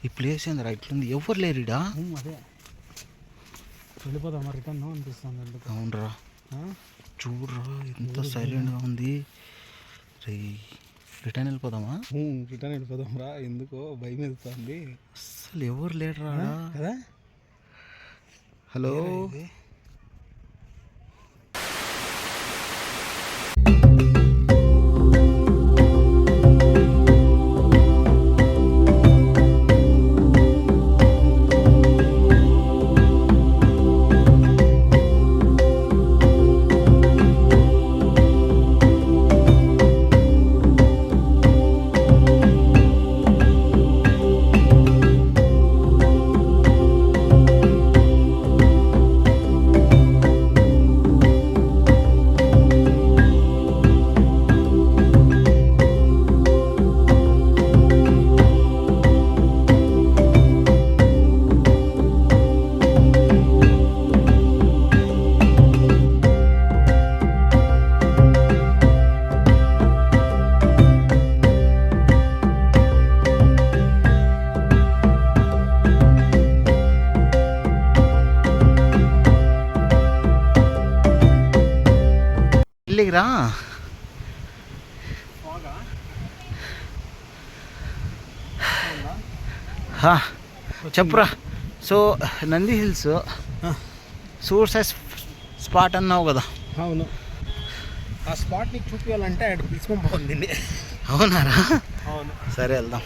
ఈ ప్లేస్ ఏందిరా ఇట్లుంది, ఎవరు లేరుడా? అదే వెళ్ళిపోదాం రిటర్న్ అనిపిస్తుంది ఎందుకు. అవునరా, చూడరా ఎంత సైలెంట్గా ఉంది. రిటర్న్ వెళ్ళిపోదామా? రిటర్న్ వెళ్ళిపోదాం రా, ఎందుకో భయం వెళ్తుంది. అసలు ఎవరు లేరురా కదా. హలో, రా చెప్పురా. So Nandi hills suicide spot అన్నావు కదా? అవును, ఆ స్పాట్ నీకు చూపించాలంటే అక్కడ తీసుకొని పోతుంది. అవునారా? అవును, సరే వెళ్దాం.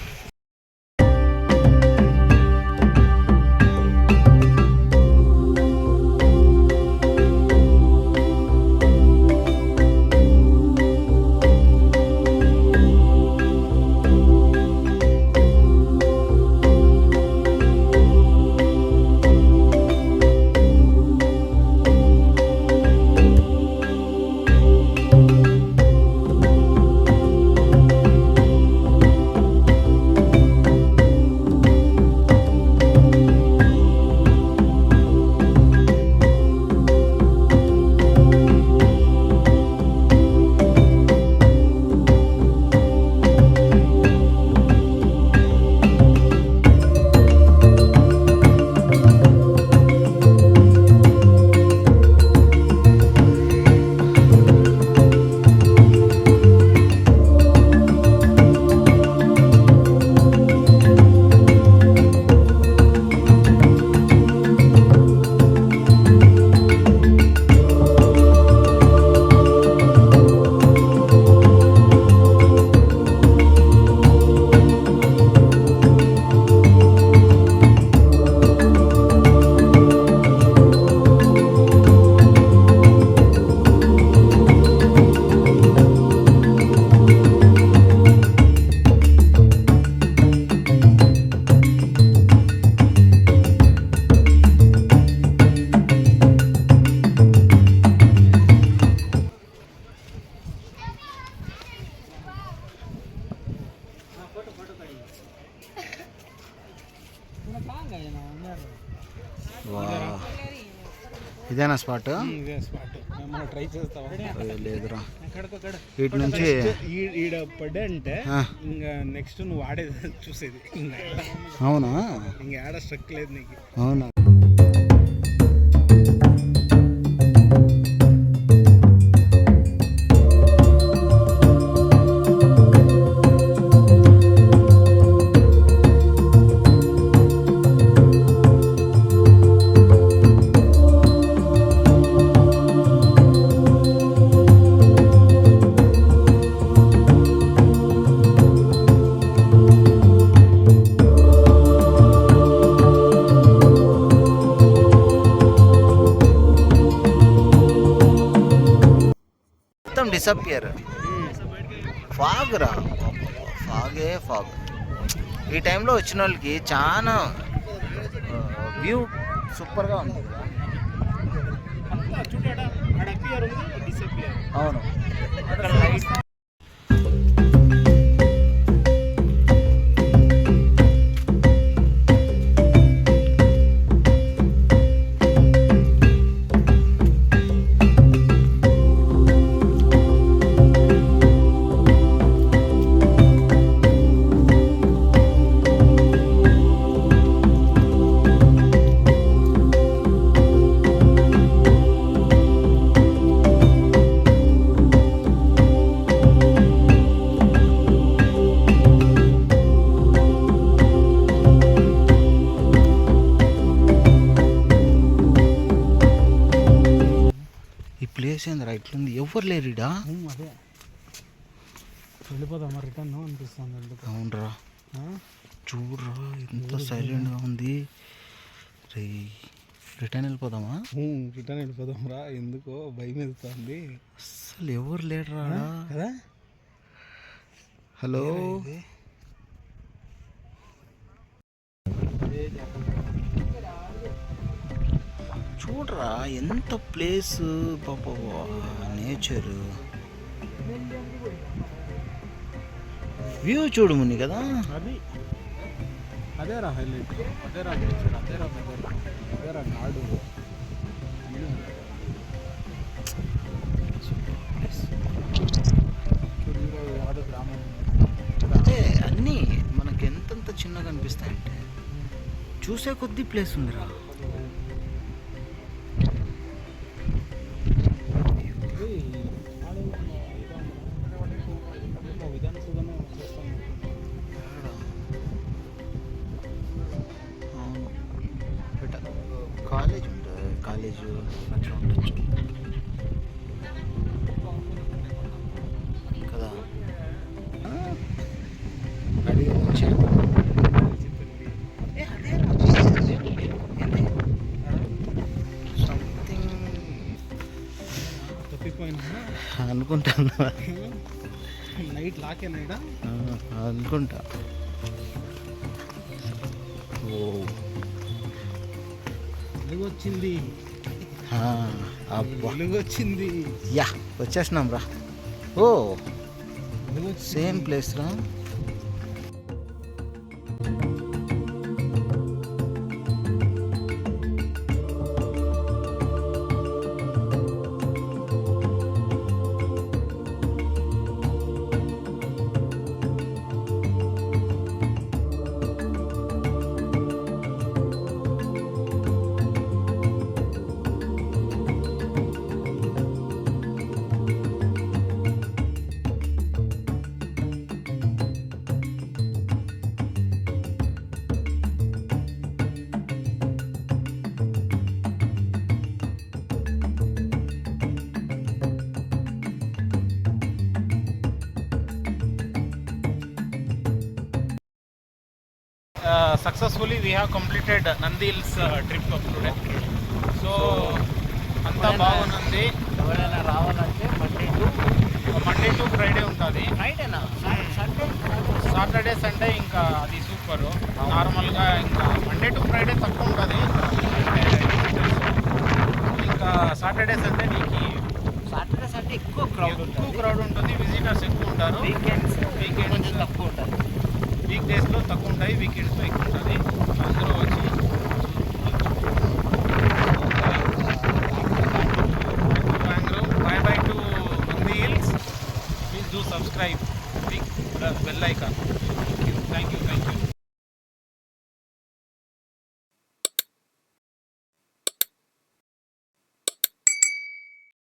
ఇదేనా స్పాట్? ఇదే స్పాట్. మనం ట్రై చేస్తావా? లేదురా, వీటి నుంచి ఈడ పడ్డా అంటే ఇంకా నెక్స్ట్ నువ్వు ఆడేది చూసేది. అవునా? ఇంకా ఆడ స్ట్రక్ లేదు నీకు. అవునా? డిసపియర్. ఫాగ్ రా, ఫాగే ఫాగ్. ఈ టైంలో వచ్చిన వాళ్ళకి చాలా వ్యూ సూపర్గా ఉంది. అవును, అక్కడ లైట్ ఎట్లుంది, ఎవరు లేరుడా. అదే వెళ్ళిపోదామా రిటర్న్ అనిపిస్తుంది ఎందుకు. అవునరా, చూడరా ఎంత సైలెంట్గా ఉంది. రే రిటర్న్ వెళ్ళిపోదామా? రిటర్న్ వెళ్ళిపోదాం రా, ఎందుకో భయం వెళ్తుంది. అసలు ఎవరు లేరురా కదా. హలో, చూడరా ఎంత ప్లేస్, పాప నేచర్ వ్యూ చూడు ముని కదా. అది అదేరా హైలైట్, అదేరా నేచర్, అదేరా వెదర్, అదేరా నాడు. యాదో గ్రామం అంటే అన్నీ మనకి ఎంతెంత చిన్నగా అనిపిస్తాయంటే చూసే కొద్దీ ప్లేస్ ఉందిరా. కాలేజ్ ఉంటుంది, కాలేజ్ అట్లా ఉండొచ్చు కదా. అడిగి వచ్చాను. సంథింగ్ తప్పిపోయినా అనుకుంటాను, నైట్ లాకేనాయిడా అనుకుంటా. ఓ వెలుగు వచ్చింది, అబ్బా వెలుగు వచ్చింది. యా వచ్చేసినాం రా. ఓ సేమ్ ప్లేస్ రా. Successfully we have completed Nandi Hills trip today. So అంతా బాగుంది. ఎవరైనా రావాలంటే మండే టు ఫ్రైడే ఉంటుంది. ఫ్రైడేనా, సాటర్డే సండే ఇంకా అది సూపర్. నార్మల్గా ఇంకా మండే టు ఫ్రైడే తక్కువ ఉంటుంది, ఇంకా సాటర్డే సండే నీకు సాటర్డే సండే ఎక్కువ క్రౌడ్ ఉంటుంది, విజిటర్స్ ఎక్కువ ఉంటారు. వీకెండ్స్ తక్కువ ఉంటుంది, వీక్ డేస్లో తక్కువ ఉంటాయి, వీకెండ్స్లో ఎక్కువ ఉంటుంది. అందరూ వచ్చి bye to Nandi Hills. Please do subscribe, click the bell icon. Thank you.